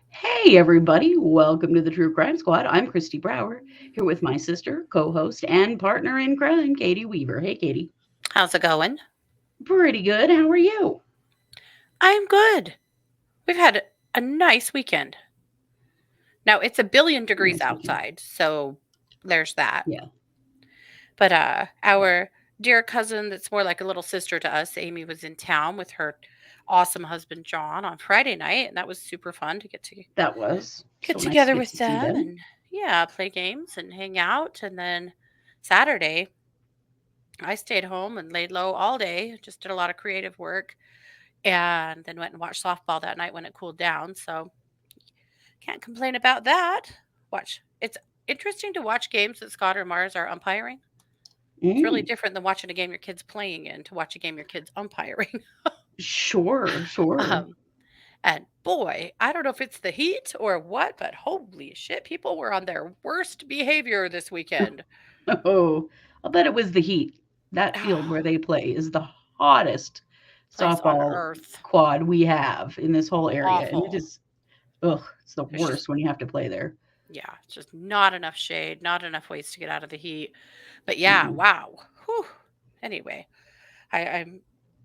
Hey, everybody. Welcome to the True Crime Squad. I'm Kristi Brower, here with my sister, co host, and partner in crime, Katie Weaver. Hey, Katie. How's it going? Pretty good. How are you? I'm good. We've had a nice weekend. Now it's a billion degrees Nice weekend. outside, so there's that. Yeah. But our dear cousin that's more like a little sister to us, Amy, was in town with her awesome husband John on Friday night, and that was super fun to That was get so nice to together get with to see them them. and yeah, play games and hang out. And then Saturday, I stayed home and laid low all day, just did a lot of creative work, and then went and watched softball that night when it cooled down. So can't complain about that. Watch. It's interesting to watch games that Scott or Mars are umpiring. It's really Mm, different than watching a game your kid's playing in to watch a game your kid's umpiring. sure, sure. um, and boy, I don't know if it's the heat or what, but holy shit, people were on their worst behavior this weekend. Oh, I'll bet it was the heat. That field where Oh, they play is the hottest place on softball earth. quad we have in this whole area. And it Awful. is, ugh, it's the There's just, worst when you have to play there. yeah, it's just not enough shade, not enough ways to get out of the heat. But yeah, Mm-mm. wow. Whew. Anyway, I'm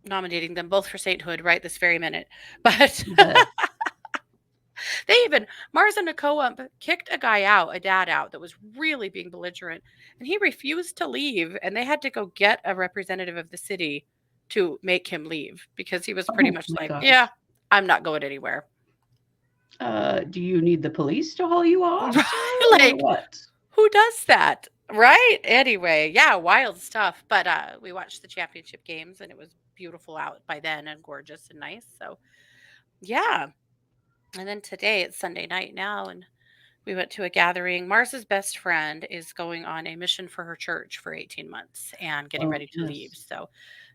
nominating them both for sainthood right this very minute. But I bet. they even Mars and a co-ump kicked a guy out, a dad out that was really being belligerent, and he refused to leave, and they had to go get a representative of the city to make him leave because he was pretty Oh much my like, "Yeah, gosh. I'm not going anywhere." Do you need the police to haul you off, sir, Right? or Like, what? who does that? Right? Anyway, yeah, wild stuff. But we watched the championship games and it was beautiful out by then and gorgeous and nice. So, yeah. And then today it's Sunday night now and we went to a gathering. Mars's best friend is going on a mission for her church for 18 months and getting Oh, ready to leave. yes. So,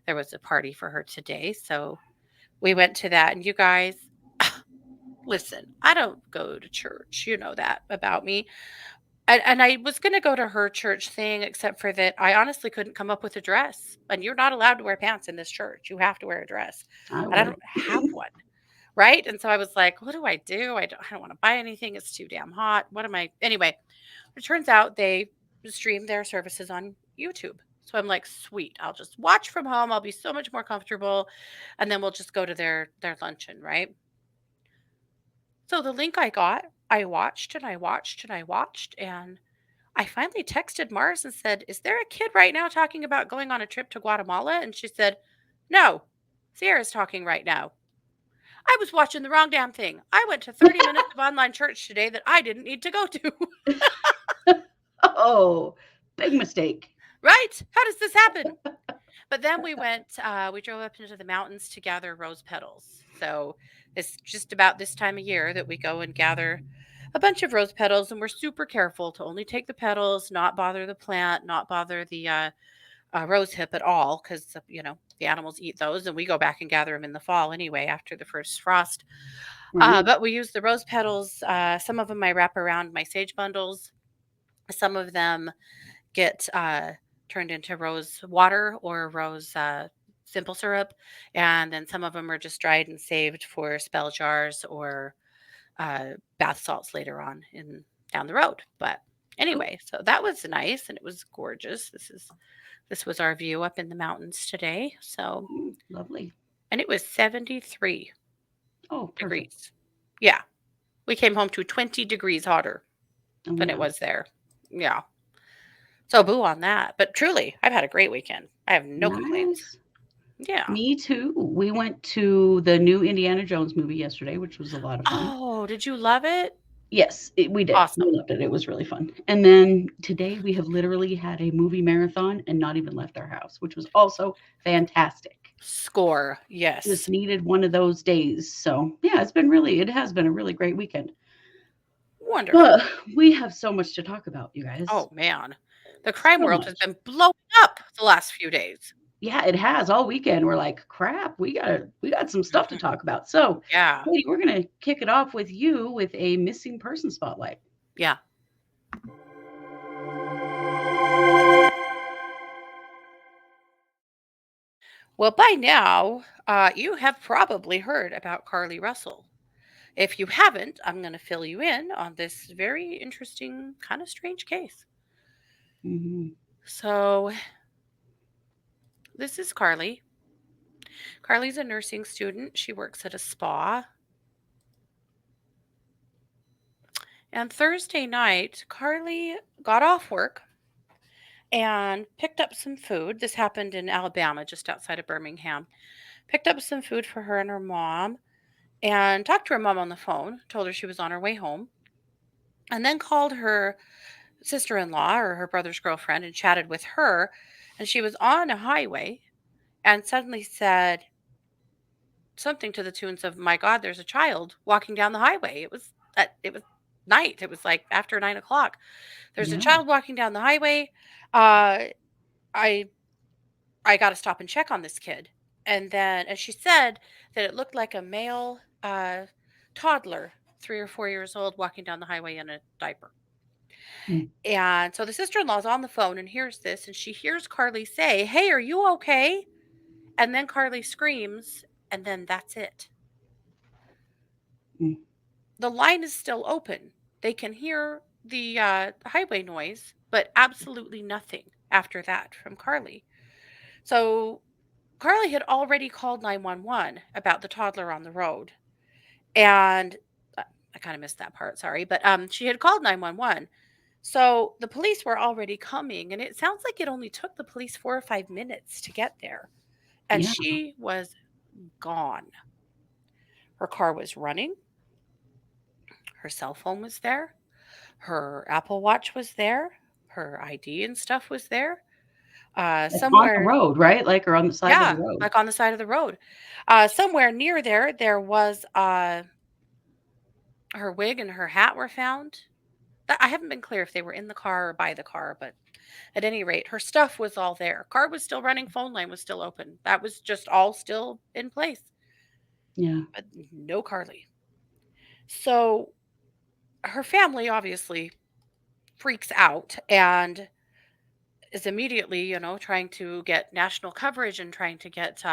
there was a party for her today. So, we went to that and you guys listen, I don't go to church. You know that about me. And I was gonna go to her church thing, except for that I honestly couldn't come up with a dress, and you're not allowed to wear pants in this church. You have to wear a dress, I and I would. don't have one, right? And so I was like, "What do I do? I don't wanna buy anything. It's too damn hot. What am I" anyway, it turns out they stream their services on YouTube. So I'm like, "Sweet. I'll just watch from home. I'll be so much more comfortable, and then we'll just go to their luncheon," right? So the link I got, I watched and I watched and I watched, and I finally texted Mars and said, "Is there a kid right now talking about going on a trip to Guatemala?" And she said, "No, Sierra's talking right now." I was watching the wrong damn thing. I went to 30 minutes of online church today that I didn't need to go to. Oh, big mistake. Right? How does this happen? But then we drove up into the mountains to gather rose petals. So it's just about this time of year that we go and gather a bunch of rose petals, and we're super careful to only take the petals, not bother the plant, not bother the rose hip at all, because the animals eat those, and we go back and gather them in the fall anyway after the first frost. Right. But we use the rose petals. Some of them I wrap around my sage bundles. Some of them get turned into rose water or rose simple syrup, and then some of them are just dried and saved for spell jars or bath salts later on in down the road. But Cool. anyway, so that was nice and it was gorgeous. This was our view up in the mountains today. So, Lovely. and it was 73 Oh, perfect. degrees. Yeah, we came home to 20 degrees hotter Oh, than it yeah. was there. Yeah. So boo on that. But truly, I've had a great weekend. I have no complaints. Nice. Yeah. Me too. We went to the new Indiana Jones movie yesterday, which was a lot of fun. Oh, did you love it? Yes, we did. We Awesome. loved it. It was really fun. And then today we have literally had a movie marathon and not even left our house, which was also fantastic. Score. Just Yes. needed one of those days. So, yeah, it has been a really great weekend. Wonderful. But we have so much to talk about, you guys. Oh, man. The crime So world has much. been blowing up the last few days. Yeah, it has all weekend. We're like, crap, we got some stuff to Mhm. talk about. So, Yeah. Katie, we're gonna kick it off with you with a missing person spotlight. Yeah. Well, by now, you have probably heard about Carlee Russell. If you haven't, I'm going to fill you in on this very interesting, kind of strange case. Hmm. So, this is Carlee. Carlee's a nursing student. She works at a spa. And Thursday night, Carlee got off work and picked up some food. This happened in Alabama, just outside of Birmingham. Picked up some food for her and her mom and talked to her mom on the phone, told her she was on her way home, and then called her sister in law or her brother's girlfriend and chatted with her. And she was on a highway and suddenly said something to the tunes of, "My God, there's a child walking down the highway." It was night. It was like after 9 o'clock. There's a Yeah. child walking down the highway. Uh, I I got to stop and check on this kid. And she said that it looked like a male toddler, 3 or 4 years old, walking down the highway in a diaper. Mm. And so the sister in law's on the phone and hears this, and she hears Carlee say, "Hey, are you okay?" And then Carlee screams, and then that's it. Mm. The line is still open. They can hear the highway noise, but absolutely nothing after that from Carlee. So Carlee had already called 911 about the toddler on the road. And I kind of missed that part, sorry. But she had called 911. So the police were already coming, and it sounds like it only took the police 4 or 5 minutes to get there. And Yeah. she was gone. Her car was running, her cell phone was there, her Apple Watch was there, her ID and stuff was there. Like on the Somewhere, road, right? Like or on the side of the yeah, road. like on the side of the road. Somewhere near there, there was her wig and her hat were found. I haven't been clear if they were in the car or by the car, but at any rate, her stuff was all there. Car was still running, phone line was still open. That was just all still in place, Yeah. but no Carlee. So her family obviously freaks out and is immediately, trying to get national coverage and trying to get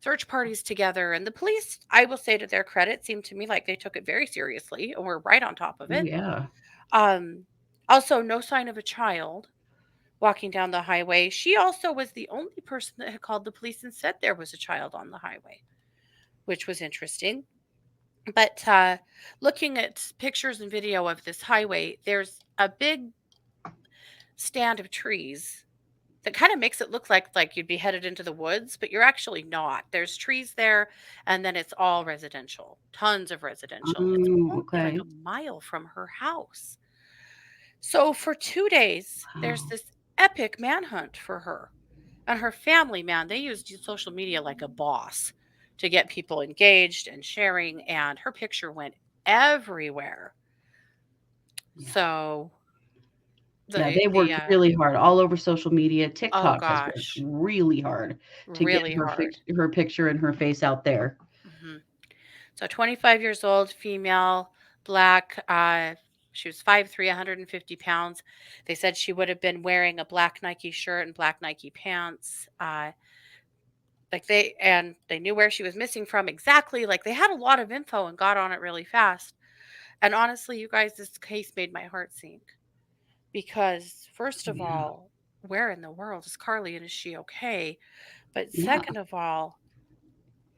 search parties together. And the police, I will say to their credit, seemed to me like they took it very seriously and were right on top of Oh it. yeah. Um, Also, no sign of a child walking down the highway. She also was the only person that had called the police and said there was a child on the highway, which was interesting. But looking at pictures and video of this highway, there's a big stand of trees that kind of makes it look like you'd be headed into the woods, but you're actually not. There's trees there, and then it's all residential, tons of residential. It's Oh, only like okay. a mile from her house. So for 2 days, there's Wow. this epic manhunt for her. And her family, man, they used social media like a boss to get people engaged and sharing, and her picture went everywhere. Yeah. So Yeah, the they the worked really hard all over social media. oh TikTok has worked gosh, really hard to get really hard. her picture and her face out there. hmm So 25 years old, female, black. She was 5'3", 150 pounds. They said she would have been wearing a black Nike shirt and black Nike pants. They knew where she was missing from exactly. Like they had a lot of info and got on it really fast. And honestly, you guys, this case made my heart sink because first of Yeah. all, where in the world is Carlee and is she okay? But Yeah. second of all,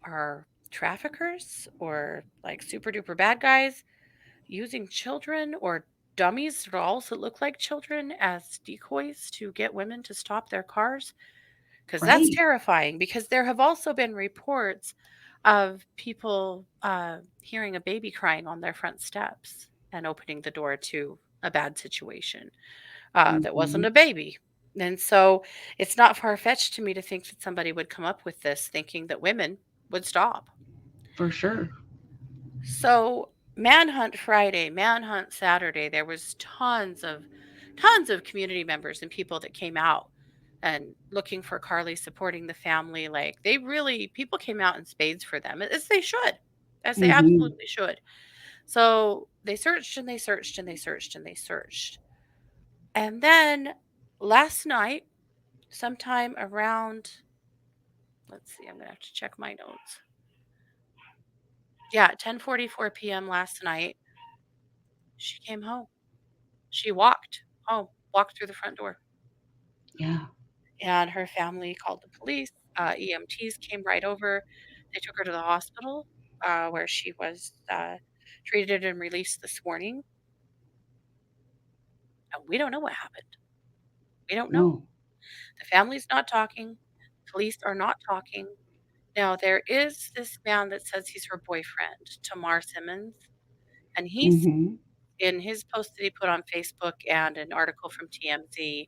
are traffickers or like super duper bad guys using children or dummies, dolls that look like children, as decoys to get women to stop their cars? Because that's Right. terrifying. Because there have also been reports of people hearing a baby crying on their front steps and opening the door to a bad situation that wasn't Mhm. a baby. And so it's not far fetched to me to think that somebody would come up with this thinking that women would stop. For sure. So Manhunt Friday, Manhunt Saturday, there was tons of community members and people that came out and looking for Carlee, supporting the family. Like they really, people came out in spades for them, as they should, as they Mhm. absolutely should. So they searched and they searched and they searched and they searched. And then last night, sometime around, let's see, I'm going to have to check my notes. Yeah, 10:44 p.m. last night, she came home. She walked home, walked through the front door, Yeah. and her family called the police. EMTs came right over. They took her to the hospital, where she was treated and released this morning. And we don't know what happened. We don't know. No. The family's not talking. Police are not talking. Now, there is this man that says he's her boyfriend, Tamar Simmons, and he's Mhm. in his post that he put on Facebook and an article from TMZ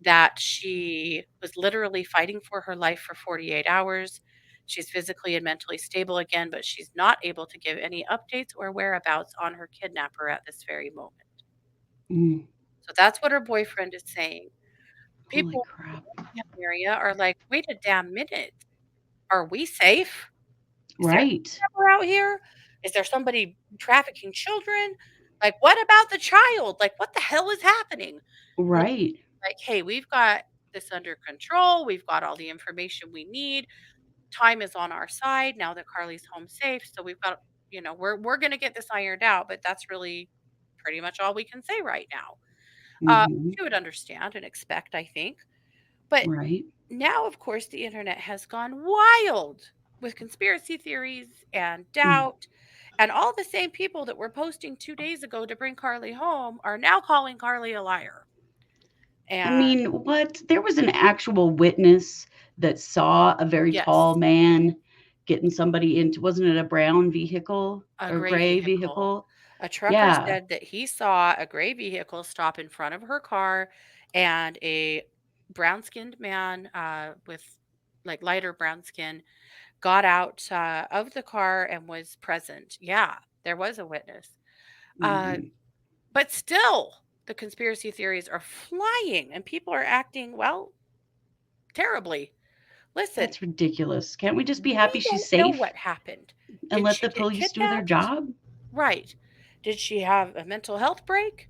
that she was literally fighting for her life for 48 hours. She's physically and mentally stable again, but she's not able to give any updates or whereabouts on her kidnapper at this very moment. Mm. So that's what her boyfriend is saying. Holy People crap. in the area are like, wait a damn minute. Are we safe? Is there a Right. kidnapper out here? Is there somebody trafficking children? Like, what about the child? Like, what the hell is happening? And Right. like, hey, we've got this under control. We've got all the information we need. Time is on our side now that Carlee's home safe. So we've got, we're gonna get this ironed out. But that's really pretty much all we can say right now. Mhm. She would understand and expect, I think. But Right. now, of course, the internet has gone wild with conspiracy theories and Mm. doubt. And all the same people that were posting 2 days ago to bring Carlee home are now calling Carlee a liar. I And mean, what? There was an actual witness that saw a very tall yes, man getting somebody into, wasn't it a brown vehicle a or gray gray vehicle. vehicle? A trucker Yeah. said that he saw a gray vehicle stop in front of her car and a brown skinned man with like lighter brown skin got out of the car and was present. Yeah, there was a witness. Uh, Mhm. but still, the conspiracy theories are flying and people are acting, well, terribly. Listen, That's ridiculous. Can't we just be happy we she's don't know safe what happened. and Did let she the get police do their kidnapped? job? Right. Did she have a mental health break?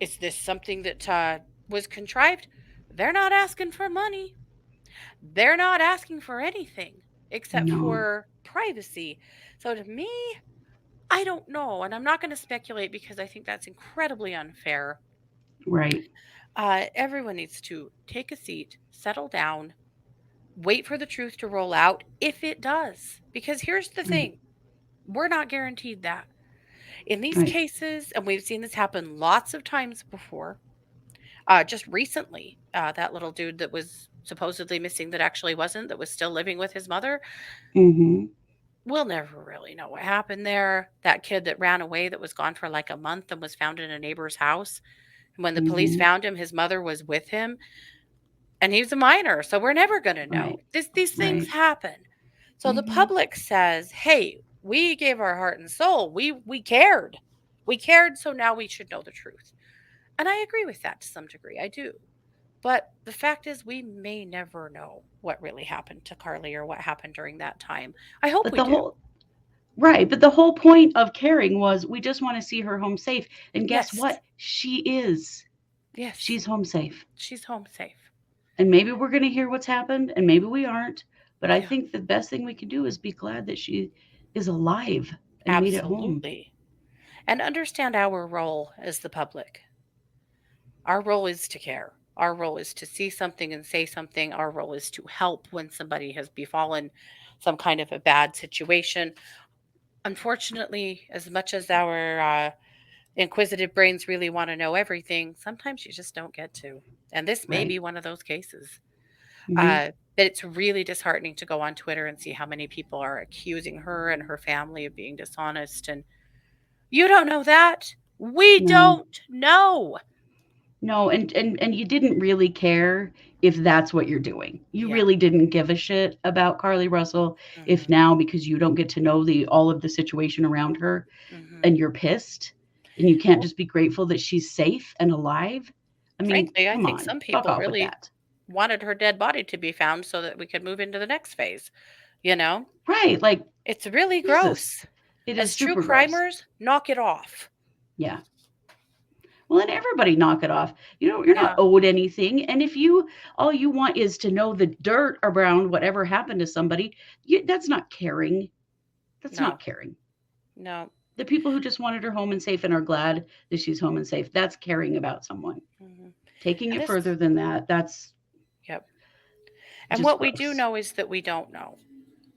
Is this something that was contrived? They're not asking for money. They're not asking for anything except No. for privacy. So to me, I don't know. And I'm not going to speculate because I think that's incredibly unfair. Right. Everyone needs to take a seat, settle down, wait for the truth to roll out if it does. Because here's the Right. thing, we're not guaranteed that. In these Right. cases, and we've seen this happen lots of times before, just recently, that little dude that was supposedly missing that actually wasn't, that was still living with his mother, Mhm. we'll never really know what happened there. That kid that ran away that was gone for like a month and was found in a neighbor's house. And when the police Mhm. found him, his mother was with him and he was a minor. So we're never going to know. Right. These things Right. happen. So the Mhm. public says, "Hey, we gave our heart and soul. We cared. We cared, so now we should know the truth." And I agree with that to some degree. I do. But the fact is we may never know what really happened to Carlee or what happened during that time. I hope But we the do. whole Right, but the whole point of caring was we just wanna see her home safe, and guess Yes. what? She is. Yes. She's home safe. She's home safe. And maybe we're gonna hear what's happened, and maybe we aren't, but I Yeah, think the best thing we can do is be glad that she is alive and made it home. absolutely. And understand our role as the public. Our role is to care. Our role is to see something and say something. Our role is to help when somebody has befallen some kind of a bad situation. Unfortunately, as much as our inquisitive brains really want to know everything, sometimes you just don't get to. And this may Right. be one of those cases. Mhm. But it's really disheartening to go on Twitter and see how many people are accusing her and her family of being dishonest. And you don't know that. We No. don't know. No, and you didn't really care if that's what you're doing. You Yeah. really didn't give a shit about Carlee Russell if Hmm. now because you don't get to know the all of the situation around her Hmm. and you're pissed and you can't just be grateful that she's safe and alive. I mean, Frankly, I come think on, some fuck people off with really that. wanted her dead body to be found so that we could move into the next phase, you know? Right, like, It's really Jesus. gross. It is As true super gross. crimers, knock it off. Yeah. Well, and everybody knock it off. You're not Yeah, owed anything. And if you all you want is to know the dirt around whatever happened to somebody, that's not caring. That's no, not caring. no. The people who just wanted her home and safe and are glad that she's home and safe, that's caring about someone. Hmm. Taking And it this, further than that, that's yep. And just what we do gross. know is that we don't know.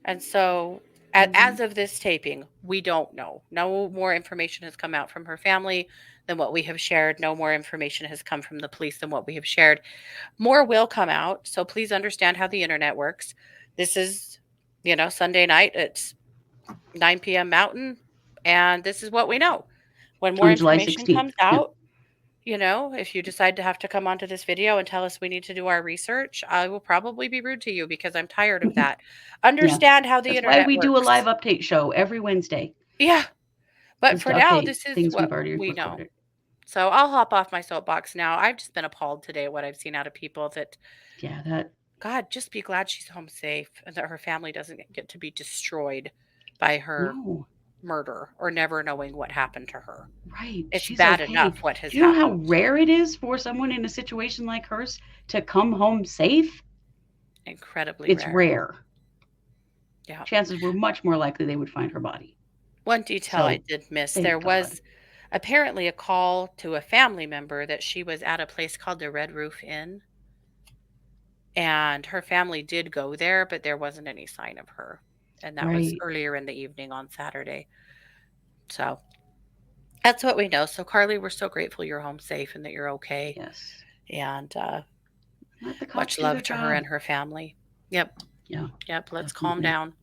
And so, Mhm. as of this taping, we don't know. No more information has come out from her family than what we have shared. No more information has come from the police than what we have shared. More will come out. So please understand how the internet works. This is, Sunday night at 9 p.m. Mountain, and this is what we know. When more On July information 16th. comes Yeah. out, if you decide to have to come onto this video and tell us we need to do our research, I will probably be rude to you because I'm tired of that. Yeah. Understand how the That's why internet we do a live works. update show every Wednesday, Yeah. But is for to now, update this is things we've what already we know. recorded. So I'll hop off my soapbox now. I've just been appalled today at what I've seen out of people that, Yeah, that God, just be glad she's home safe and that her family doesn't get to be destroyed by her no. murder or never knowing what happened to her. Right. It's She's bad okay. enough what has Do you know how happened. rare it is for someone in a situation like hers to come home safe? Incredibly It's rare. rare. Yeah. Chances were much more likely they would find her body. One detail I So, did miss, there thank God. was apparently a call to a family member that she was at a place called the Red Roof Inn, and her family did go there, but there wasn't any sign of her. And that was Right. earlier in the evening on Saturday. So that's what we know. So, Carlee, we're so grateful you're home safe and that you're okay. Yes. And Let the cops much do their love to her job. and her family. Yep. Yeah, Yep. Let's calm definitely. down.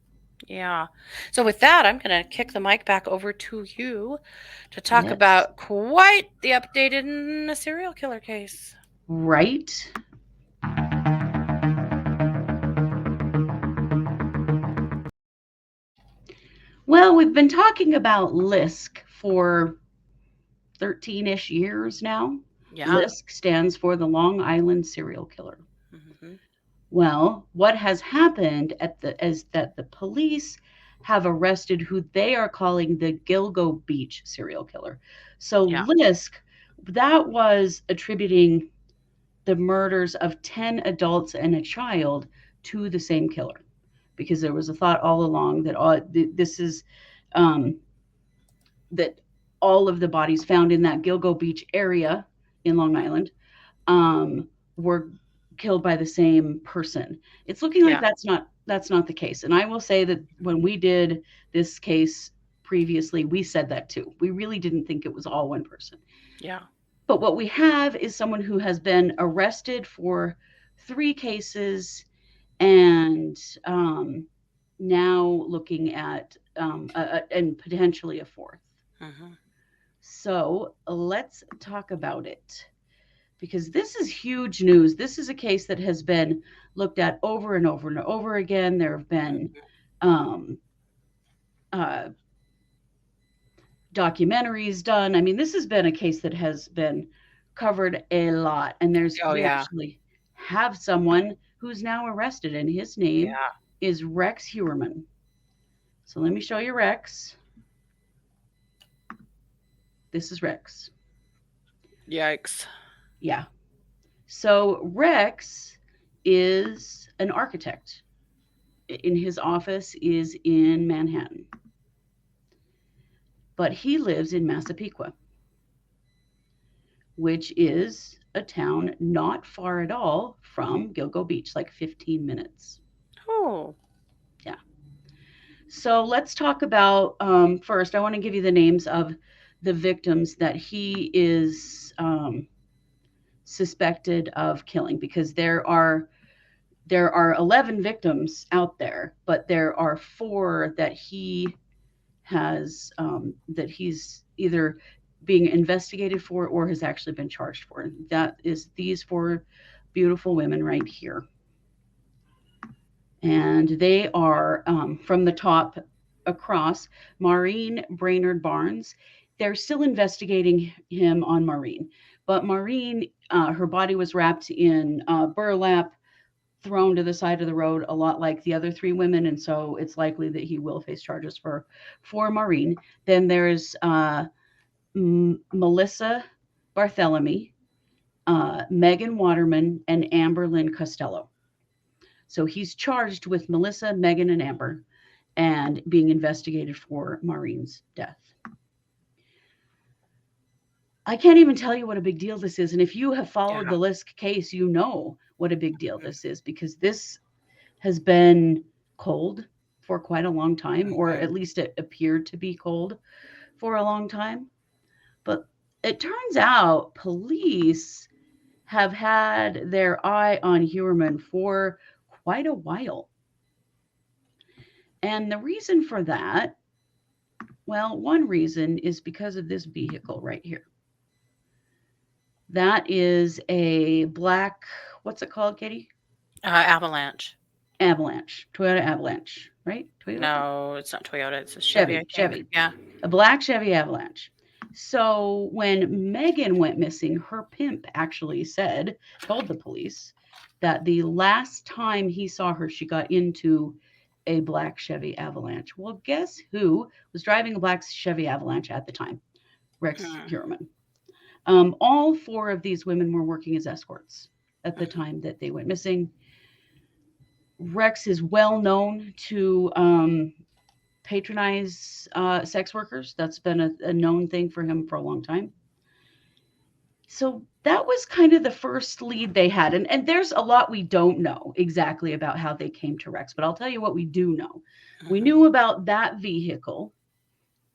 Yeah. So, with that, I'm going to kick the mic back over to you to talk Yes. about quite the update in the serial killer case. Right. Well, we've been talking about LISK for 13-ish years now. Yeah. LISK stands for the Long Island Serial Killer. Hmm. Well, what has happened is that the police have arrested who they are calling the Gilgo Beach serial killer. So Yeah. LISK, that was attributing the murders of 10 adults and a child to the same killer, because there was a thought all along that this is um, that all of the bodies found in that Gilgo Beach area in Long Island were killed by the same person. It's looking like Yeah. that's not the case. And I will say that when we did this case previously, we said that too. We really didn't think it was all one person. Yeah. But what we have is someone who has been arrested for 3 cases and now looking at and potentially a fourth. Hmm. So let's talk about it, because this is huge news. This is a case that has been looked at over and over and over again. There have been um, uh, documentaries done. I mean, this has been a case that has been covered a lot. And Oh, we yeah. actually have someone who's now arrested, and his name Yeah. is Rex Hewerman. So let me show you Rex. This is Rex. Yikes. Yeah. So Rex is an architect. In his office is in Manhattan, but he lives in Massapequa, which is a town not far at all from Gilgo Beach, like 15 minutes. Oh, Yeah. So let's talk about first. I want to give you the names of the victims that he is suspected of killing, because there are 11 victims out there, but there are 4 that he's either being investigated for or has actually been charged for. That is these 4 beautiful women right here, and they are from the top across. Maureen Brainerd Barnes. They're still investigating him on Maureen. But Maureen, her body was wrapped in burlap, thrown to the side of the road, a lot like the other three women, and so it's likely that he will face charges for Maureen. Then there's Melissa Barthélemy, Megan Waterman, and Amber Lynn Costello. So he's charged with Melissa, Megan, and Amber, and being investigated for Maureen's death. I can't even tell you what a big deal this is. And if you have followed the Lisk case, you know what a big deal this is, because this has been cold for quite a long time, or at least it appeared to be cold for a long time. But it turns out police have had their eye on Heuermann for quite a while. And the reason for that, well, one reason is because of this vehicle right here. That is a black, what's it called, Katie? Avalanche. Toyota Avalanche, right? Toyota? No, it's not Toyota. It's a Chevy. Chevy. Yeah. A black Chevy Avalanche. So when Megan went missing, her pimp actually told the police that the last time he saw her, she got into a black Chevy Avalanche. Well, guess who was driving a black Chevy Avalanche at the time? Rex Heuermann. All four of these women were working as escorts at the time that they went missing. Rex is well known to patronize sex workers. That's been a known thing for him for a long time. So that was kind of the first lead they had. And there's a lot we don't know exactly about how they came to Rex, but I'll tell you what we do know. We knew about that vehicle.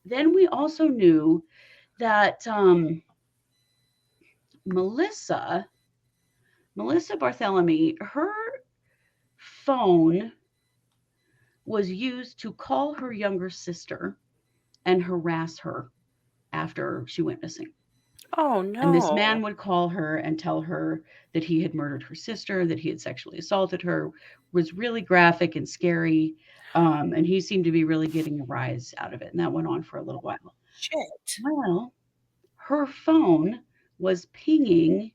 Then we also knew that Melissa Barthélemy, her phone was used to call her younger sister and harass her after she went missing. Oh, no. And this man would call her and tell her that he had murdered her sister, that he had sexually assaulted her, was really graphic and scary. And he seemed to be really getting a rise out of it. And that went on for a little while. Shit. Well, her phone was pinging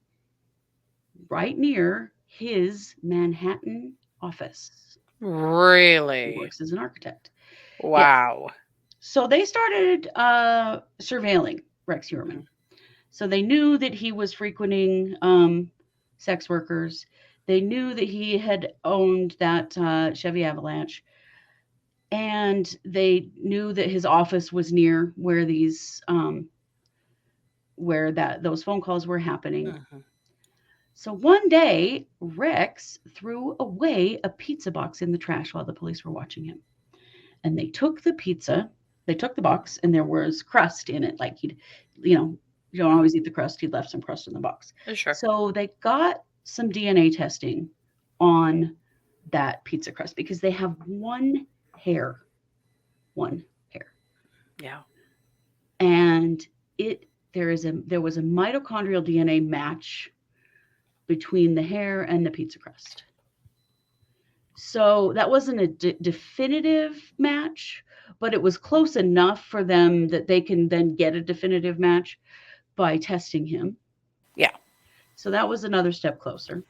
right near his Manhattan office. Really? He works as an architect. Wow. Yeah. So they started surveilling Rex Heuermann. So they knew that he was frequenting sex workers. They knew that he had owned that Chevy Avalanche. And they knew that his office was near where these those phone calls were happening. So one day, Rex threw away a pizza box in the trash while the police were watching him. And they took the box, and there was crust in it. Like you don't always eat the crust. He'd left some crust in the box. Sure. So they got some DNA testing on that pizza crust because they have one hair. Yeah. And there was a mitochondrial DNA match between the hair and the pizza crust. So that wasn't a definitive match, but it was close enough for them that they can then get a definitive match by testing him. Yeah. So that was another step closer.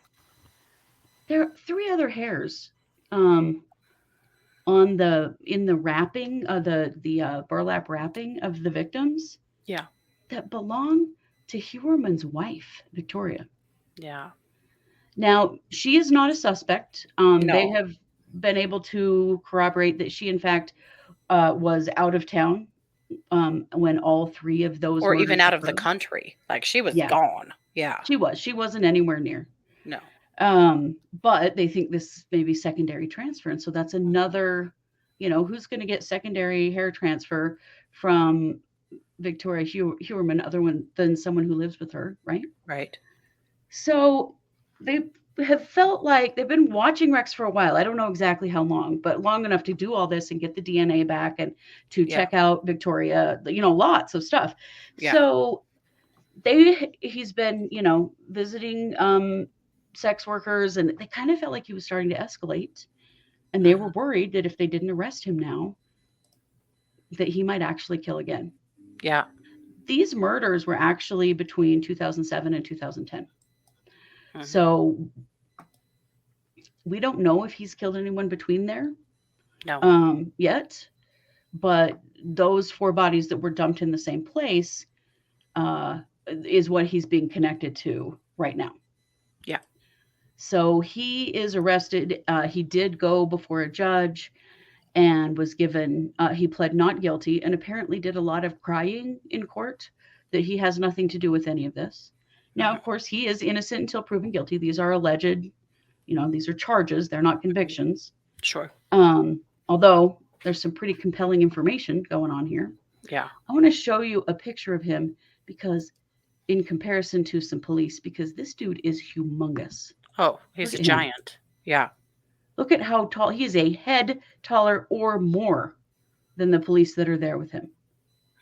There are 3 other hairs in the wrapping, the burlap wrapping of the victims. Yeah. That belong to Heuermann's wife, Victoria. Yeah. Now, she is not a suspect. No. They have been able to corroborate that she, in fact, was out of town when all 3 of those or even out of the country. Like she was gone. Yeah. She was. She wasn't anywhere near. No. But they think this may be secondary transfer. And so that's another, who's going to get secondary hair transfer from Victoria Heuermann other than someone who lives with her, right? Right. So they have felt like they've been watching Rex for a while. I don't know exactly how long, but long enough to do all this and get the DNA back and to check out Victoria, lots of stuff. Yeah. So he's been, visiting sex workers, and they kind of felt like he was starting to escalate. And they were worried that if they didn't arrest him now, that he might actually kill again. Yeah. these murders were actually between 2007 and 2010. Mhm. So we don't know if he's killed anyone between there No. yet, but those 4 bodies that were dumped in the same place uh, is what he's being connected to right now. Yeah. So he is arrested. He did go before a judge and was given, he pled not guilty and apparently did a lot of crying in court that he has nothing to do with any of this. Now, Mhm. of course, he is innocent until proven guilty. These are alleged, these are charges, they're not Mhm. convictions. Sure. Although there's some pretty compelling information going on here. Yeah. I want to show you a picture of him because, in comparison to some police, because this dude is humongous. Oh, he's Look a at him. giant. Yeah. Look at how tall he is, a head taller or more than the police that are there with him.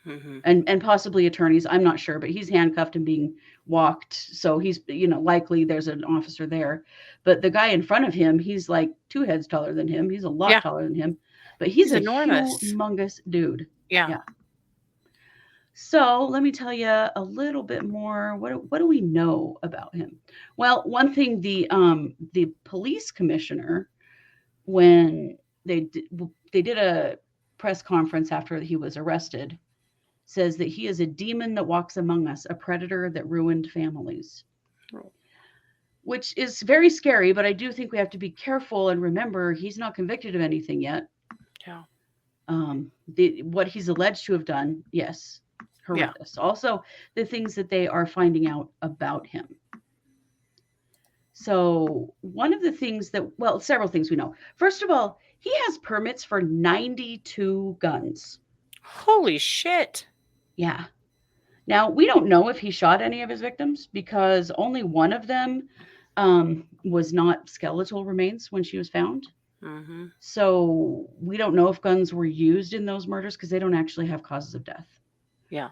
Hmm. And possibly attorneys, I'm not sure, but he's handcuffed and being walked, so he's likely there's an officer there. But the guy in front of him, he's like 2 heads taller than him. He's a lot Yeah. taller than him, but he's He's a enormous. humongous dude. Yeah. Yeah. So let me tell you a little bit more. What do we know about him? Well, one thing, the police commissioner, when they did, they did a press conference after he was arrested, says that he is a demon that walks among us, a predator that ruined families, Oh, which is very scary. But I do think we have to be careful and remember he's not convicted of anything yet. yeah. What he's alleged to have done, yes, Yeah. horrendous. Also, the things that they are finding out about him. So, one of the things that, well, several things we know. First of all, he has permits for 92 guns. Holy shit. Yeah. Now, we don't know if he shot any of his victims because only one of them was not skeletal remains when she was found. Hmm. So, we don't know if guns were used in those murders because they don't actually have causes of death. Yeah.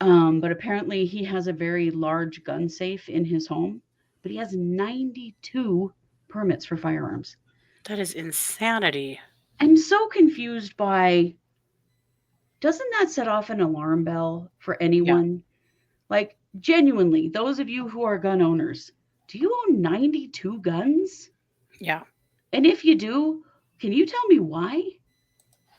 But apparently, he has a very large gun safe in his home, but he has 92 permits for firearms. That is insanity. I'm so confused by, doesn't that set off an alarm bell for Yeah. anyone? Like, genuinely, those of you who are gun owners, do you own 92 guns? Yeah. And if you do, can you tell me why?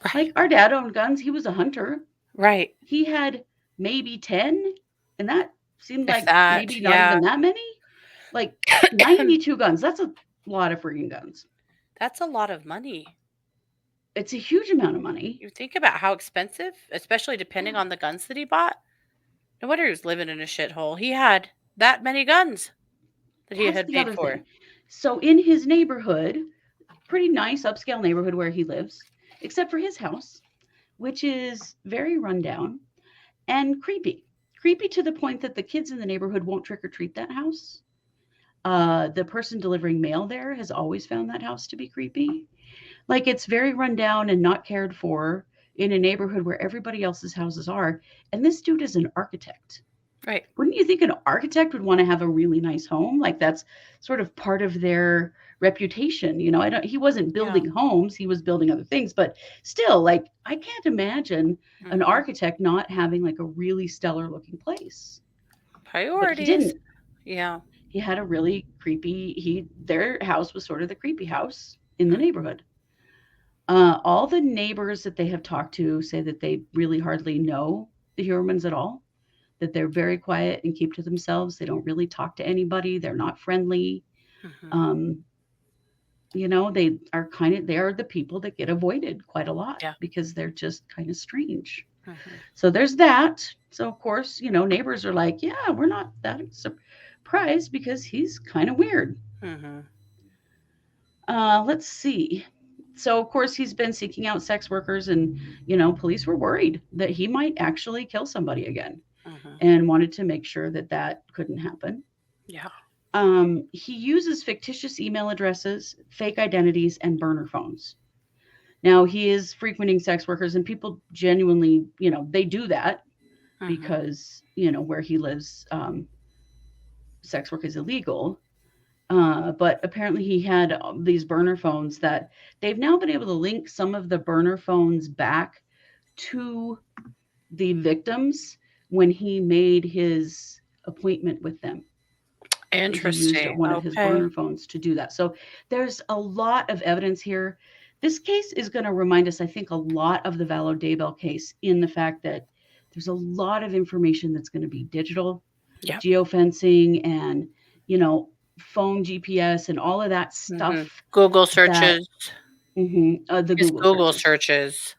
Right. Like, our dad owned guns, he was a hunter. Right. He had maybe 10, and that seemed If like that, maybe not yeah. even that many. Like, 92 guns, that's a lot of freaking guns. That's a lot of money. It's a huge amount of money. You think about how expensive, especially depending Yeah. on the guns that he bought. No wonder he was living in a shithole. He had that many guns that he That's had the paid other for. thing. So, in his neighborhood, pretty nice upscale neighborhood where he lives, except for his house, which is very rundown and creepy. Creepy to the point that the kids in the neighborhood won't trick or treat that house. The person delivering mail there has always found that house to be creepy. Like, it's very rundown and not cared for in a neighborhood where everybody else's houses are. And this dude is an architect. Right. Wouldn't you think an architect would want to have a really nice home? Like, that's sort of part of their reputation. He wasn't Yeah. building homes, he was building other things, but still, like, I can't imagine an Hmm. architect not having like a really stellar looking place. But he Priorities. didn't. Yeah. He had a really creepy, their house was sort of the creepy house in the Mm. neighborhood. All the neighbors that they have talked to say that they really hardly know the Hurmans at all, that they're very quiet and keep to themselves. They don't really talk to anybody. They're not friendly. Hmm. Um, they are the people that get avoided quite a lot Yeah. because they're just kind of strange. Hmm. So there's that. So of course, neighbors are like, yeah, we're not that surprised because he's kind of weird. Hmm. Let's see. So of course he's been seeking out sex workers, and police were worried that he might actually kill somebody again, Hmm. and wanted to make sure that that couldn't happen. Yeah. He uses fictitious email addresses, fake identities, and burner phones. Now, he is frequenting sex workers, and people genuinely, they do that Hmm. because, where he lives, sex work is illegal. But apparently, he had these burner phones that they've now been able to link some of the burner phones back to the victims, when he made his appointment with them. He used Interesting. one of his Okay. burner phones to do that. So there's a lot of evidence here. This case is going to remind us, I think, a lot of the Vallow Daybell case in the fact that there's a lot of information that's going to be digital, Yeah. geofencing, and you know, phone GPS and all of that Hmm. stuff. Google That searches. the His Google Google searches. searches.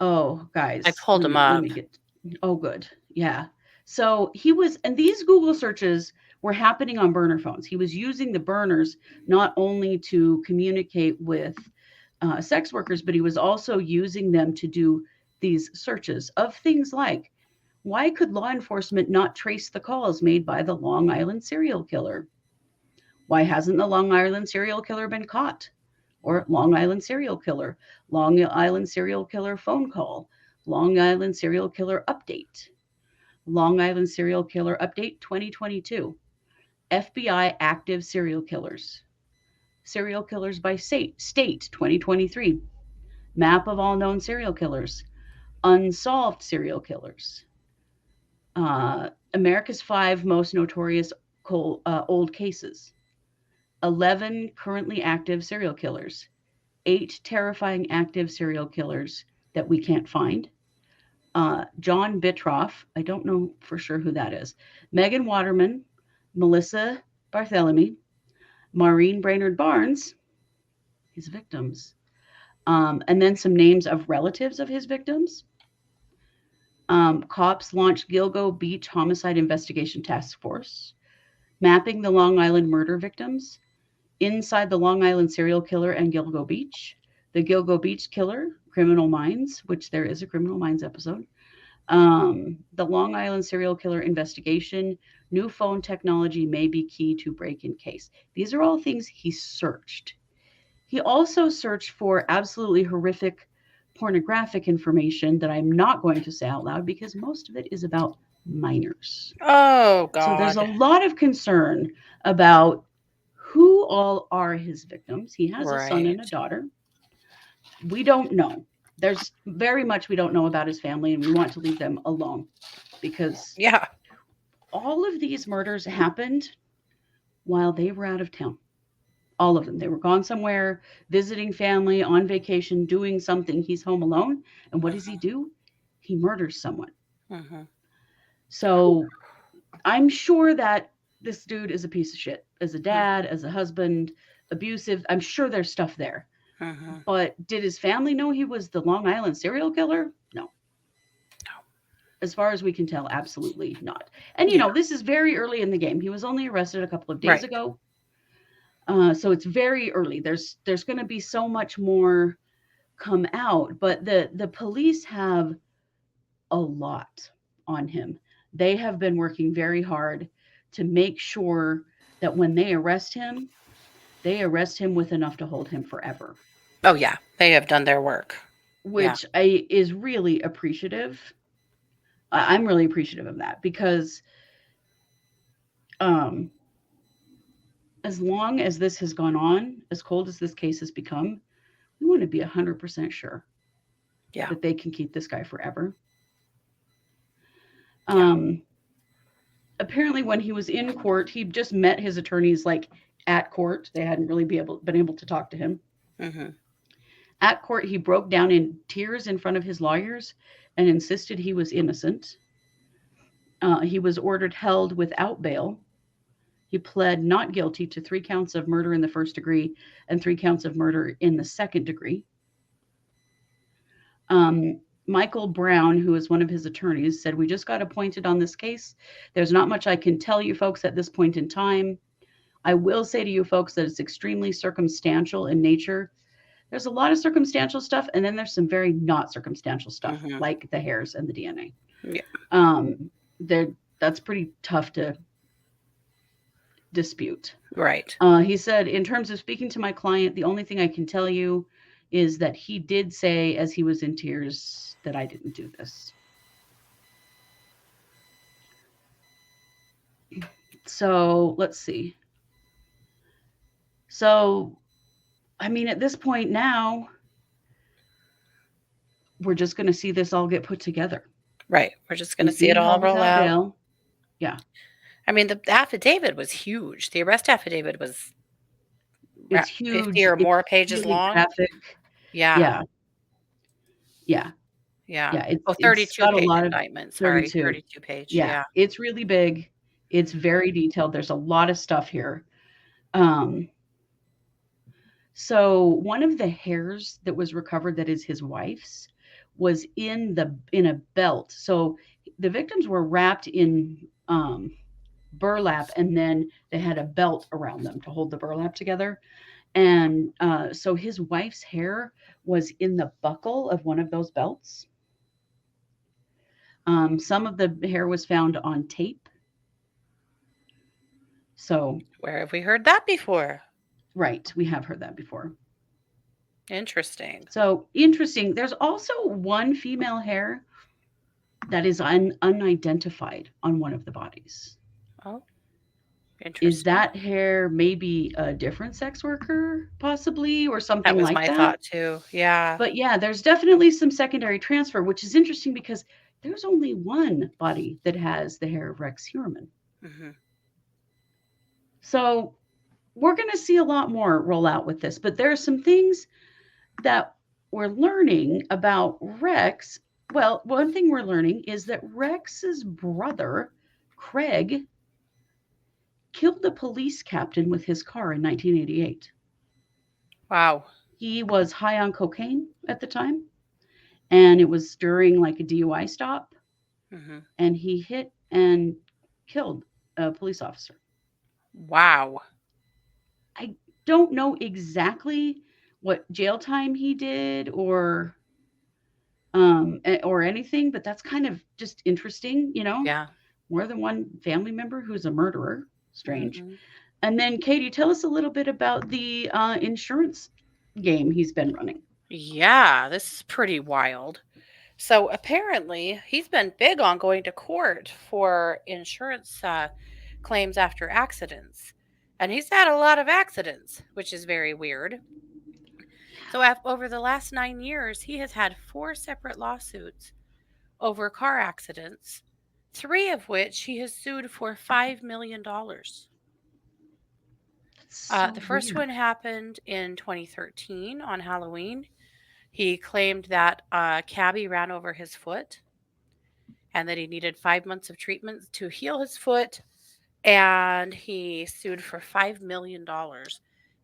Oh, I guys, pulled let them me let up. me get. Oh, good. Yeah. So he was, and these Google searches were happening on burner phones. He was using the burners not only to communicate with sex workers, but he was also using them to do these searches of things like, why could law enforcement not trace the calls made by the Long Island serial killer? Why hasn't the Long Island serial killer been caught? Or Long Island serial killer, Long Island serial killer phone call, Long Island serial killer update, Long Island serial killer update 2022, FBI active serial killers by state 2023, map of all known serial killers, unsolved serial killers, America's 5 most notorious old cases, 11 currently active serial killers, 8 terrifying active serial killers that we can't find. John Bitroff, I don't know for sure who that is. Megan Waterman, Melissa Barthélemy, Maureen Brainerd Barnes, his victims, and then some names of relatives of his victims. Cops launched Gilgo Beach Homicide Investigation Task Force, mapping the Long Island murder victims, inside the Long Island serial killer and Gilgo Beach, the Gilgo Beach killer, Criminal Minds, which there is a Criminal Minds episode, the Long Island serial killer investigation, new phone technology may be key to break in case. These are all things he searched. He also searched for absolutely horrific pornographic information that I'm not going to say out loud because most of it is about minors. Oh So there's a God. lot of concern about who all are his victims. He has a son and a Right. daughter. We don't know. There's very much we don't know about his family, and we want to leave them alone because Yeah. all of these murders happened while they were out of town. All of them. They were gone somewhere, visiting family, on vacation, doing something. He's home alone. And what does he do? He murders someone. Hmm. So I'm sure that this dude is a piece of shit as a Hmm. dad, as a husband, abusive. I'm sure there's stuff there. Hmm. But did his family know he was the Long Island serial killer? No. As far as we can tell, absolutely not. And Yeah. this is very early in the game. He was only arrested a couple of days Right. ago. So it's very early. There's going to be so much more come out, but the police have a lot on him. They have been working very hard to make sure that when they arrest him with enough to hold him forever, Oh yeah. They have done their work. Yeah. which is really appreciative. I'm really appreciative of that because um, as long as this has gone on, as cold as this case has become, we want to be 100% sure Yeah. that they can keep this guy forever. Yeah. Um, Apparently, when he was in court, he just met his attorneys like at court. They hadn't really been able to talk to him. Hmm. At court, he broke down in tears in front of his lawyers and insisted he was innocent. He was ordered held without bail. He pled not guilty to 3 counts of murder in the first degree and 3 counts of murder in the second degree. Michael Brown, who is one of his attorneys, said, "We just got appointed on this case. There's not much I can tell you folks at this point in time. I will say to you folks that it's extremely circumstantial in nature. There's a lot of circumstantial stuff, and then there's some very not circumstantial stuff, Hmm. like the hairs and the DNA. Yeah. Um, that's pretty tough to dispute." Right. He said, "In terms of speaking to my client, the only thing I can tell you is that he did say, as he was in tears, that I didn't do this." So let's see. So, I mean, at this point now, we're just going to see this all get put together. Right. We're just going to He's see it being all held roll without out. bail. Yeah, I mean, the affidavit was huge. The arrest affidavit was it's 50 huge. or It's more pages really long. graphic. Yeah. Yeah, yeah, Yeah. yeah. Oh, It's 32 got a page lot of indictment. Sorry. 32. 32 page. Yeah, Yeah. it's really big. It's Mhm. very detailed. There's a lot of stuff here. Um, so one of the hairs that was recovered that is his wife's was in a belt. So the victims were wrapped in burlap, and then they had a belt around them to hold the burlap together. And so his wife's hair was in the buckle of one of those belts. Some of the hair was found on tape. So, Where have we heard that before? right, we have heard that before. Interesting. So interesting. There's also one female hair that is unidentified on one of the bodies. Oh, Is interesting. that hair maybe a different sex worker, possibly, or That something was like my that? thought too. Yeah. But yeah, there's definitely some secondary transfer, which is interesting because there's only one body that has the hair of Rex Heuermann. Hmm. So we're going to see a lot more roll out with this, but there are some things that we're learning about Rex. Well, one thing we're learning is that Rex's brother, Craig, killed a police captain with his car in 1988. Wow. He was high on cocaine at the time, and it was during like a DUI stop, Hmm. and he hit and killed a police officer. Wow. I don't know exactly what jail time he did or anything, but that's kind of just interesting, Yeah. more than one family member who's a murderer. Strange. Hmm. And then, Katie, tell us a little bit about the insurance game he's been running. Yeah. This is pretty wild. So apparently, he's been big on going to court for insurance claims after accidents. And he's had a lot of accidents, which is very weird. So, over the last 9 years, he has had four separate lawsuits over car accidents, three of which he has sued for $5 million. That's so The first weird. one happened in 2013 on Halloween. He claimed that a cabbie ran over his foot and that he needed 5 months of treatment to heal his foot. And he sued for $5 million.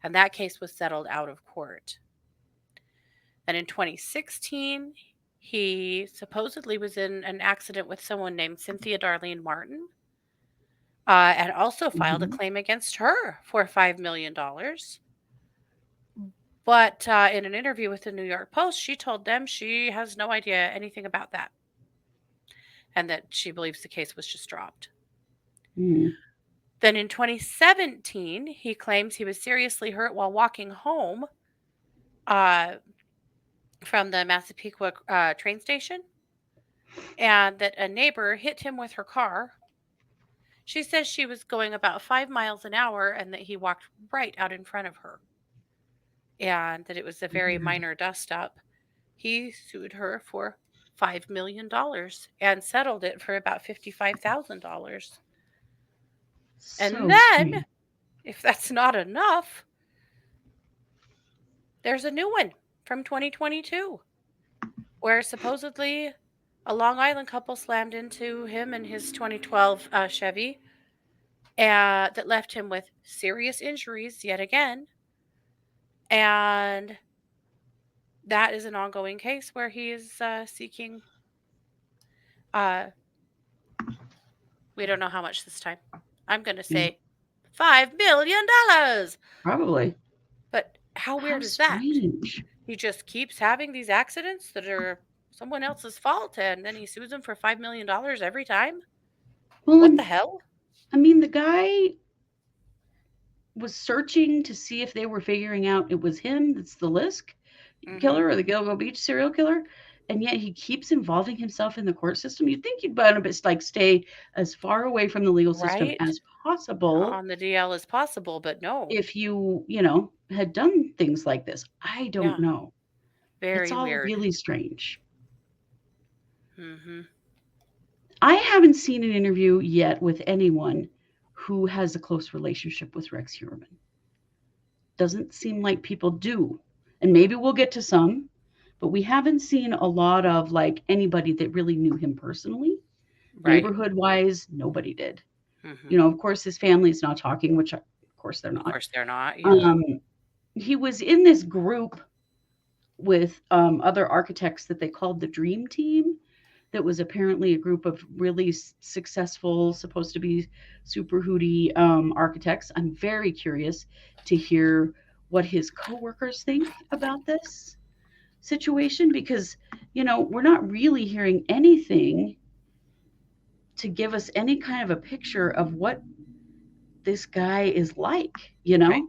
And that case was settled out of court. Then in 2016, he supposedly was in an accident with someone named Cynthia Darlene Martin, and also filed a Mhm. claim against her for $5 million. But in an interview with the New York Post, she told them she has no idea anything about that and that she believes the case was just dropped. Mhm. Then in 2017, he claims he was seriously hurt while walking home uh, from the Massapequa train station, and that a neighbor hit him with her car. She says she was going about 5 miles an hour and that he walked right out in front of her, and that it was a very Weird. minor dust up. He sued her for $5 million and settled it for about $55,000. And So then, strange. if that's not enough, there's a new one from 2022 where supposedly a Long Island couple slammed into him in his 2012 Chevy, that left him with serious injuries yet again. And that is an ongoing case where he is seeking, uh, we don't know how much this time. I'm going to Yeah, say $5 million. probably. But how How weird is that? strange. He just keeps having these accidents that are someone else's fault, and then he sues them for $5 million every time. Well, What the hell? I mean, the guy was searching to see if they were figuring out it was him that's the Lisk Mm-hmm. killer or the Gilgo Beach serial killer, and yet he keeps involving himself in the court system. You'd think you'd better like stay as far away from the legal system Right? as possible On the DL as possible, but no. if you had done things like this. I don't Yeah, know. It's very all weird. really strange. Mm-hmm. I haven't seen an interview yet with anyone who has a close relationship with Rex Heuermann. Doesn't seem like people do. And maybe we'll get to some, but we haven't seen a lot of like anybody that really knew him personally. Right. Neighborhood wise, nobody did. Hmm. You know, of course, his family's not talking, which of course they're Of not. course they're not. Yeah. Um, he was in this group with other architects that they called the Dream Team. That was apparently a group of really successful, supposed to be super hooty architects. I'm very curious to hear what his coworkers think about this situation because, you know, we're not really hearing anything to give us any kind of a picture of what this guy is like, you Right. know?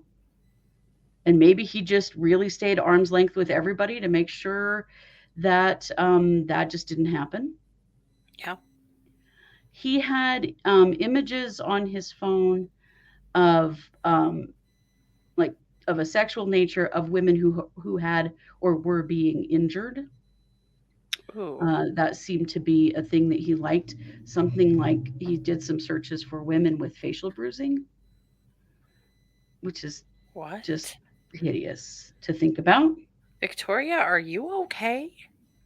And maybe he just really stayed arm's length with everybody to make sure that that just didn't happen. Yeah. He had images on his phone of like of a sexual nature of women who had or were being injured. Ooh. That seemed to be a thing that he liked. Something like he did some searches for women with facial bruising, which is just What? hideous to think about. Victoria, are you okay?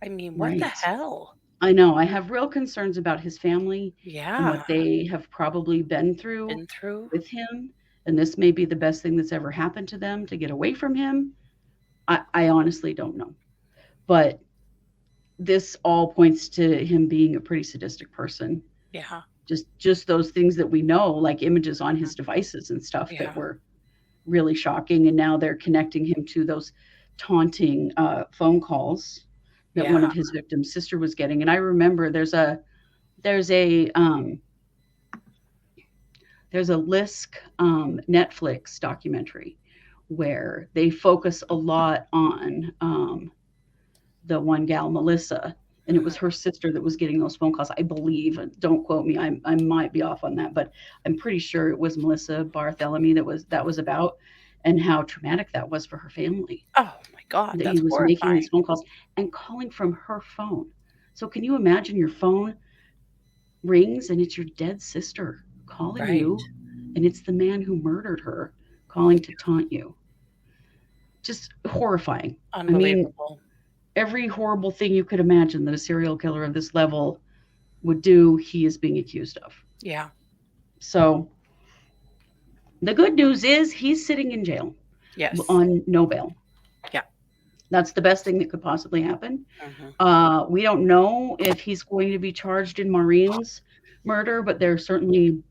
I mean, what the Right. hell? I know. I have real concerns about his family and Yeah. what they have probably been through Been through. with him. And this may be the best thing that's ever happened to them to get away from him. I honestly don't know. But this all points to him being a pretty sadistic person. Yeah. Just those things that we know, like images on Mhm. his devices and stuff that Yeah. were really shocking. And now they're connecting him to those taunting phone calls that one Yeah. of his victims' sister was getting. And I remember there's a there's a Lisk Netflix documentary where they focus a lot on the one gal, Melissa, and it was Mhm. her sister that was getting those phone calls. I believe. Don't quote me. I might be off on that, but I'm pretty sure it was Melissa Barthélemy that was about, and how traumatic that was for her family. Oh my God, That he that's was making horrifying. these phone calls and calling from her phone. So can you imagine your phone rings and it's your dead sister calling Right. you, and it's the man who murdered her calling to taunt you? Just horrifying. I mean, Unbelievable. every horrible thing you could imagine that a serial killer of this level would do, he is being accused of. Yeah. So the good news is he's sitting in jail Yes. on no bail. Yeah. That's the best thing that could possibly happen. Hmm. We don't know if he's going to be charged in Maureen's murder, but they're certainly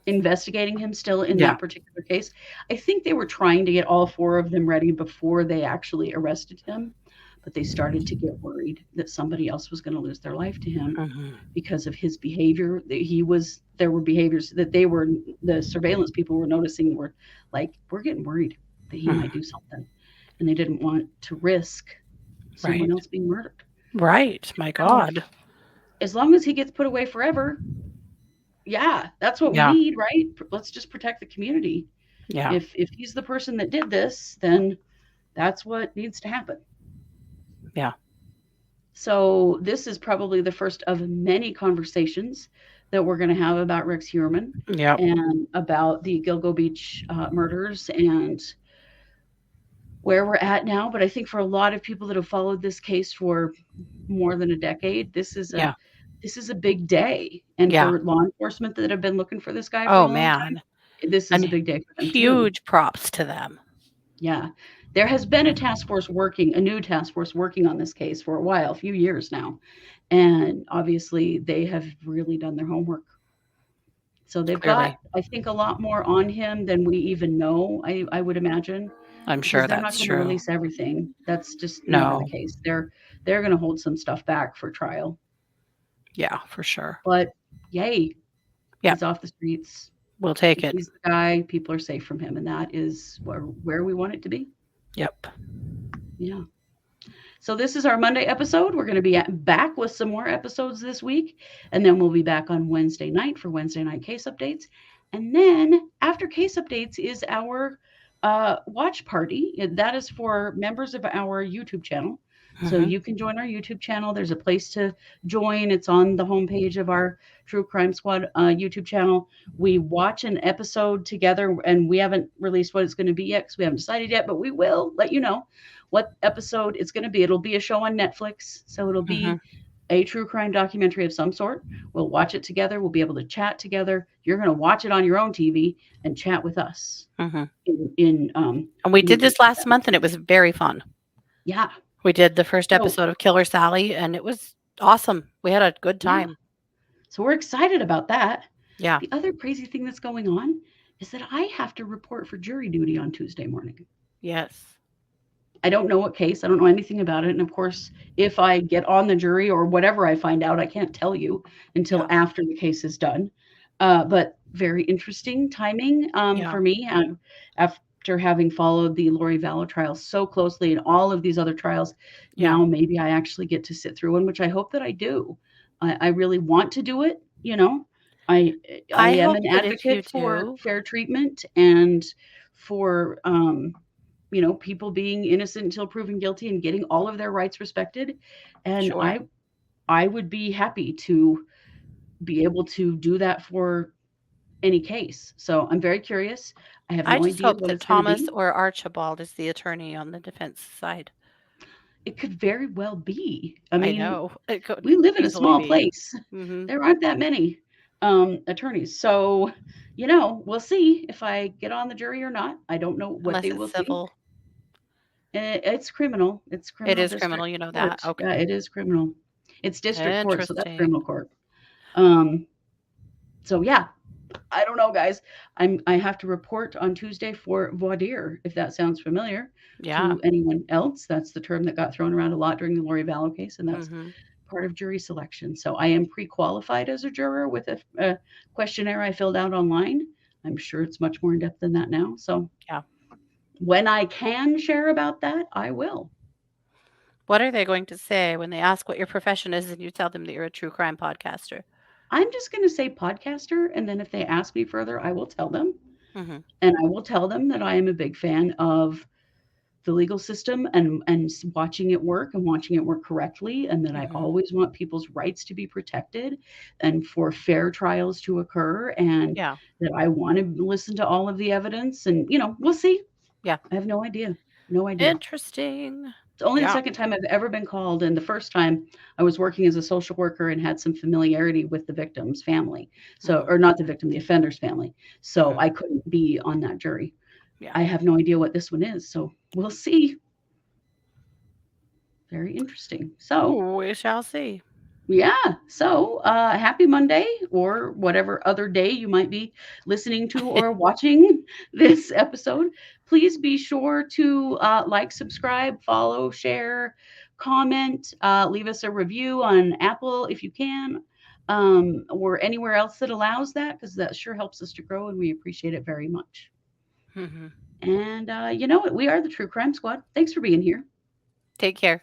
investigating him still in Yeah. that particular case. I think they were trying to get all four of them ready before they actually arrested him, but they started to get worried that somebody else was going to lose their life to him Hmm. because of his behavior. There were behaviors that the surveillance people were noticing were like, we're getting worried that he might Hmm. do something. And they didn't want to risk someone Right. else being murdered. Right. My Now, God. as long as he gets put away forever, yeah, that's what we Yeah. need, right? Let's just protect the community. Yeah. If he's the person that did this, then that's what needs to happen. Yeah. So this is probably the first of many conversations that we're going to have about Rex Heuermann Yep. and about the Gilgo Beach murders and where we're at now. But I think for a lot of people that have followed this case for more than a decade, Yeah. this is a big day. And Yeah. for law enforcement that have been looking for this guy for Oh a long time, man. this is a And big day for them too. huge props to them. Yeah. There has been a new task force working on this case for a while, a few years now. And obviously, they have really done their homework. So they've got, Clearly. I think, a lot more on him than we even know, I would imagine, I'm because sure they're not that's going to true. release everything. That's just never the No. case. They're going to hold some stuff back for trial. Yeah, for sure. But yay, Yep. he's off the streets. We'll take If it. he's the guy, people are safe from him, and that is where we want it to be. Yep. Yeah. So this is our Monday episode. We're going to be back with some more episodes this week, and then we'll be back on Wednesday night for Wednesday night case updates. And then after case updates is our watch party. That is for members of our YouTube channel. So Mhm. you can join our YouTube channel. There's a place to join. It's on the homepage of our True Crime Squad YouTube channel. We watch an episode together, and we haven't released what it's going to be yet because we haven't decided yet, but we will let you know what episode it's going to be. It'll be a show on Netflix. So it'll Mhm. be a true crime documentary of some sort. We'll watch it together. We'll be able to chat together. You're going to watch it on your own TV and chat with us Mhm. And we in did this addition to last that. month, and it was very fun. Yeah. We did the first So episode of Killer Sally, and it was awesome. We had a good yeah. time. So we're excited about that. Yeah. The other crazy thing that's going on is that I have to report for jury duty on Tuesday morning. Yes. I don't know what case. I don't know anything about it. And of course, if I get on the jury or whatever I find out, I can't tell you until Yeah. after the case is done. But very interesting timing Yeah. for me. After having followed the Lori Vallow trial so closely and all of these other trials, Yeah. now maybe I actually get to sit through one, which I hope that I do. I really want to do it. I I I am hope an that if you advocate for do, fair treatment and for people being innocent until proven guilty and getting all of their rights respected. And sure. I would be happy to be able to do that for any case. So I'm very curious. I have I no just idea hope what that it's going to Thomas be. or Archibald is the attorney on the defense side. It could very well be. I I mean, know. It could we live in a easily small be. place. Mhm. There aren't that many attorneys. So, we'll see if I get on the jury or not. I don't know what Unless they it's will think. civil. It's criminal. It's It criminal is criminal, district you know that? court. Yeah, Okay. it is criminal. It's district court, so that's criminal Interesting. court. Um, so yeah, I don't know, guys. I have to report on Tuesday for voir dire, if that sounds familiar Yeah. to anyone else. That's the term that got thrown around a lot during the Lori Vallow case, and that's Mhm. part of jury selection. So I am pre-qualified as a juror with a questionnaire I filled out online. I'm sure it's much more in depth than that now. So Yeah. when I can share about that, I will. What are they going to say when they ask what your profession is and you tell them that you're a true crime podcaster? I'm just going to say podcaster, and then if they ask me further, I will tell them. Mhm. And I will tell them that I am a big fan of the legal system and watching it work and watching it work correctly, and that I Mhm. always want people's rights to be protected and for fair trials to occur, and Yeah. that I want to listen to all of the evidence. And we'll see. Yeah. I have no idea. No idea. Interesting. It's only the Yeah. second time I've ever been called, and the first time I was working as a social worker and had some familiarity with the victim's family. So, Mhm. or not the victim, the offender's family. So Mhm. I couldn't be on that jury. Yeah. I have no idea what this one is. So we'll see. Very interesting. So We shall see. yeah. So happy Monday or whatever other day you might be listening to or watching this episode. Please be sure to like, subscribe, follow, share, comment, leave us a review on Apple if you can, or anywhere else that allows that, because that sure helps us to grow and we appreciate it very much. Mhm. And you know what? We are the True Crime Squad. Thanks for being here. Take care.